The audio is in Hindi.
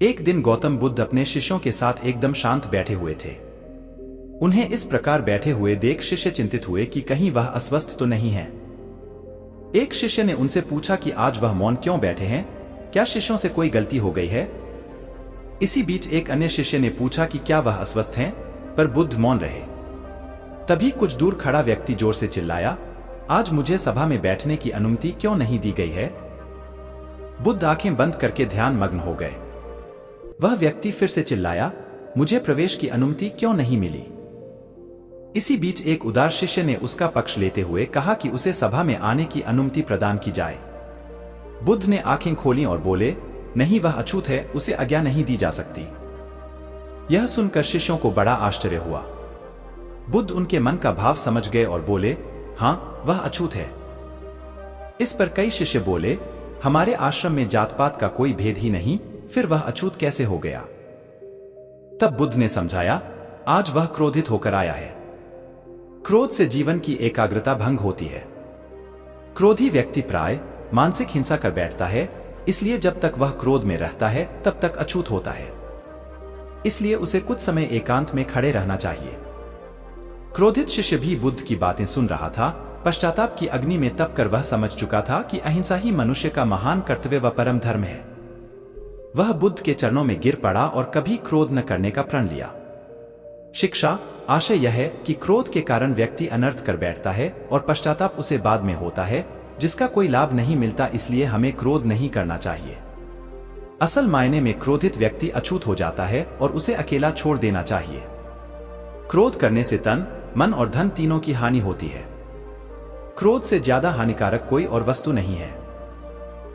एक दिन गौतम बुद्ध अपने शिष्यों के साथ एकदम शांत बैठे हुए थे। उन्हें इस प्रकार बैठे हुए देख शिष्य चिंतित हुए कि कहीं वह अस्वस्थ तो नहीं है। एक शिष्य ने उनसे पूछा कि आज वह मौन क्यों बैठे हैं, क्या शिष्यों से कोई गलती हो गई है? इसी बीच एक अन्य शिष्य ने पूछा कि क्या वह अस्वस्थ हैं, पर बुद्ध मौन रहे। तभी कुछ दूर खड़ा व्यक्ति जोर से चिल्लाया, आज मुझे सभा में बैठने की अनुमति क्यों नहीं दी गई है? बुद्ध आंखें बंद करके ध्यान मग्न हो गए। वह व्यक्ति फिर से चिल्लाया, मुझे प्रवेश की अनुमति क्यों नहीं मिली? इसी बीच एक उदार शिष्य ने उसका पक्ष लेते हुए कहा कि उसे सभा में आने की अनुमति प्रदान की जाए। बुद्ध ने आंखें खोलीं और बोले, नहीं, वह अछूत है, उसे आज्ञा नहीं दी जा सकती। यह सुनकर शिष्यों को बड़ा आश्चर्य हुआ। बुद्ध उनके मन का भाव समझ गए और बोले, हां, वह अछूत है। इस पर कई शिष्य बोले, हमारे आश्रम में जात पात का कोई भेद ही नहीं, फिर वह अछूत कैसे हो गया? तब बुद्ध ने समझाया, आज वह क्रोधित होकर आया है। क्रोध से जीवन की एकाग्रता भंग होती है। क्रोधी व्यक्ति प्राय मानसिक हिंसा कर बैठता है, इसलिए जब तक वह क्रोध में रहता है तब तक अछूत होता है। इसलिए उसे कुछ समय एकांत में खड़े रहना चाहिए। क्रोधित शिष्य भी बुद्ध की बातें सुन रहा था। पश्चाताप की अग्नि में तप कर वह समझ चुका था कि अहिंसा ही मनुष्य का महान कर्तव्य व परम धर्म है। वह बुद्ध के चरणों में गिर पड़ा और कभी क्रोध न करने का प्रण लिया। शिक्षा आशय यह है कि क्रोध के कारण व्यक्ति अनर्थ कर बैठता है और पश्चाताप उसे बाद में होता है, जिसका कोई लाभ नहीं मिलता। इसलिए हमें क्रोध नहीं करना चाहिए। असल मायने में क्रोधित व्यक्ति अछूत हो जाता है और उसे अकेला छोड़ देना चाहिए। क्रोध करने से तन, मन और धन तीनों की हानि होती है। क्रोध से ज्यादा हानिकारक कोई और वस्तु नहीं है।